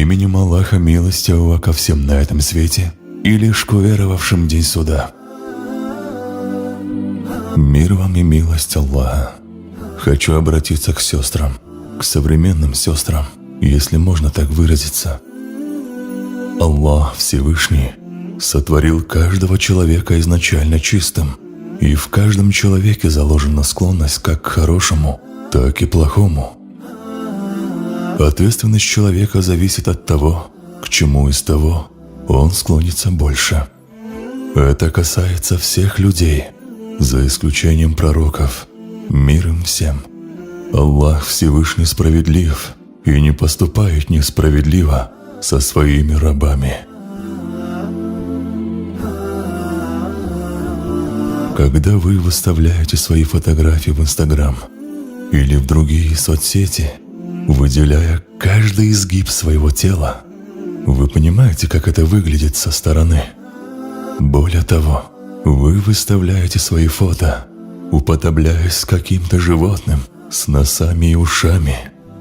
Именем Аллаха милостивого ко всем на этом свете и лишь к уверовавшим день суда. Мир вам и милость Аллаха. Хочу обратиться к сестрам, к современным сестрам, если можно так выразиться. Аллах Всевышний сотворил каждого человека изначально чистым, и в каждом человеке заложена склонность как к хорошему, так и плохому. Ответственность человека зависит от того, к чему из того он склонится больше. Это касается всех людей, за исключением пророков, мир им всем. Аллах Всевышний справедлив и не поступает несправедливо со своими рабами. Когда вы выставляете свои фотографии в Инстаграм или в другие соцсети, выделяя каждый изгиб своего тела, вы понимаете, как это выглядит со стороны. Более того, вы выставляете свои фото, уподобляясь каким-то животным с носами и ушами,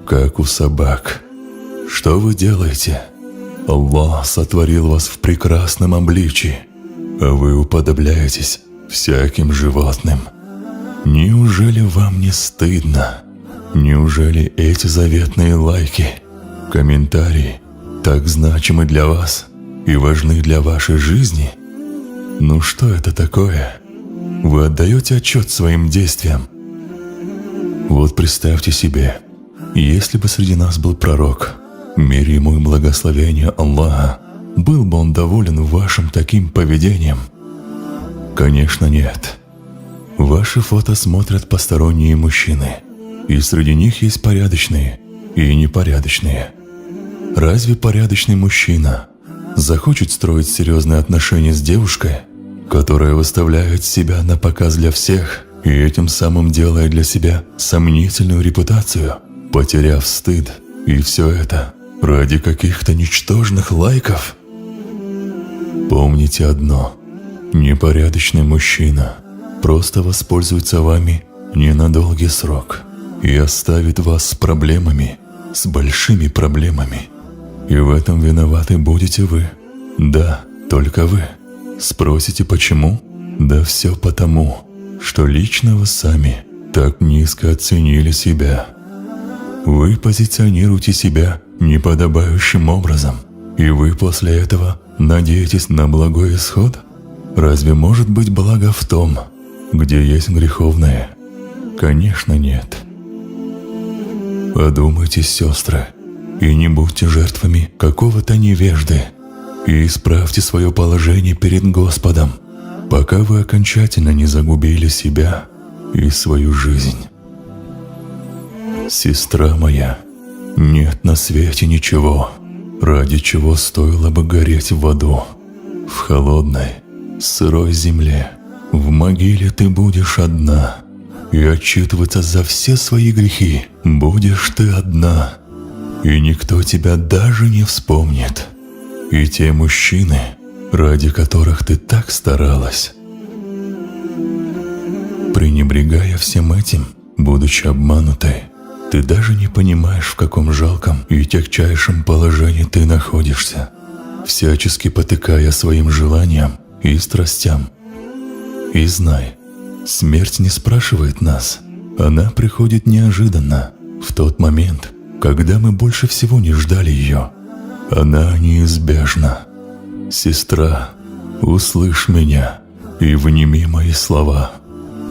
как у собак. Что вы делаете? Аллах сотворил вас в прекрасном обличии, а вы уподобляетесь всяким животным. Неужели вам не стыдно? Неужели эти заветные лайки, комментарии так значимы для вас и важны для вашей жизни? Ну что это такое? Вы отдаете отчет своим действиям? Вот представьте себе, если бы среди нас был пророк, мир ему и благословение Аллаха, был бы он доволен вашим таким поведением? Конечно, нет. Ваши фото смотрят посторонние мужчины, и среди них есть порядочные и непорядочные. Разве порядочный мужчина захочет строить серьезные отношения с девушкой, которая выставляет себя на показ для всех и этим самым делая для себя сомнительную репутацию, потеряв стыд, и все это ради каких-то ничтожных лайков? Помните одно: непорядочный мужчина просто воспользуется вами не на долгий срок и оставит вас с проблемами, с большими проблемами. И в этом виноваты будете вы. Да, только вы. Спросите, почему? Да все потому, что лично вы сами так низко оценили себя. Вы позиционируете себя неподобающим образом, и вы после этого надеетесь на благой исход? Разве может быть благо в том, где есть греховное? Конечно, нет. Подумайте, сестры, и не будьте жертвами какого-то невежды, и исправьте свое положение перед Господом, пока вы окончательно не загубили себя и свою жизнь. Сестра моя, нет на свете ничего, ради чего стоило бы гореть в аду. В холодной, сырой земле, в могиле ты будешь одна, и отчитываться за все свои грехи будешь ты одна, и никто тебя даже не вспомнит. И те мужчины, ради которых ты так старалась. Пренебрегая всем этим, будучи обманутой, ты даже не понимаешь, в каком жалком и тягчайшем положении ты находишься, всячески потыкая своим желаниям и страстям. И знай, смерть не спрашивает нас, она приходит неожиданно, в тот момент, когда мы больше всего не ждали ее. Она неизбежна. Сестра, услышь меня и вними мои слова.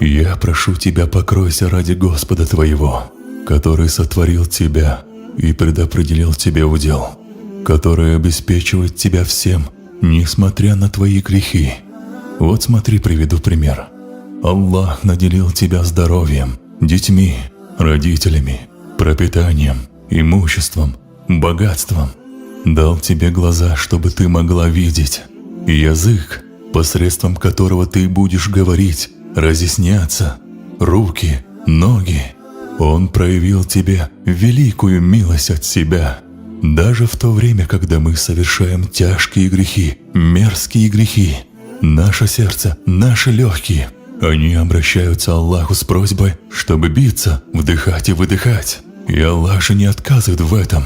Я прошу тебя, покройся ради Господа твоего, который сотворил тебя и предопределил тебе удел, который обеспечивает тебя всем, несмотря на твои грехи. Вот смотри, приведу пример. Аллах наделил тебя здоровьем, детьми, родителями, пропитанием, имуществом, богатством. Дал тебе глаза, чтобы ты могла видеть, и язык, посредством которого ты будешь говорить, разъясняться, руки, ноги. Он проявил тебе великую милость от себя. Даже в то время, когда мы совершаем тяжкие грехи, мерзкие грехи, наше сердце, наши легкие, они обращаются Аллаху с просьбой, чтобы биться, вдыхать и выдыхать. И Аллах же не отказывает в этом.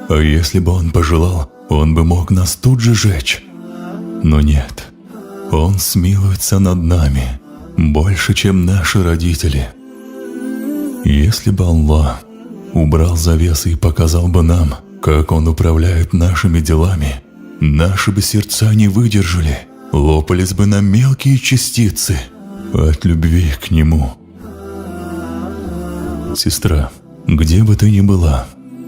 А если бы Он пожелал, Он бы мог нас тут же жечь. Но нет, Он смилуется над нами больше, чем наши родители. Если бы Аллах убрал завесы и показал бы нам, как Он управляет нашими делами, наши бы сердца не выдержали, лопались бы на мелкие частицы от любви к Нему. Сестра, где бы ты ни была,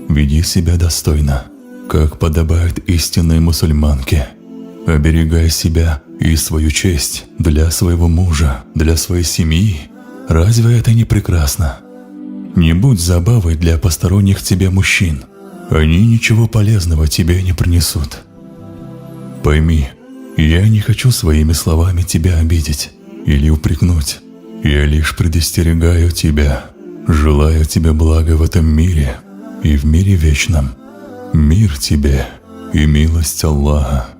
веди себя достойно, как подобает истинной мусульманке. Оберегай себя и свою честь для своего мужа, для своей семьи. Разве это не прекрасно? Не будь забавой для посторонних тебе мужчин. Они ничего полезного тебе не принесут. Пойми, я не хочу своими словами тебя обидеть или упрекнуть. Я лишь предостерегаю тебя, желаю тебе блага в этом мире и в мире вечном. Мир тебе и милость Аллаха.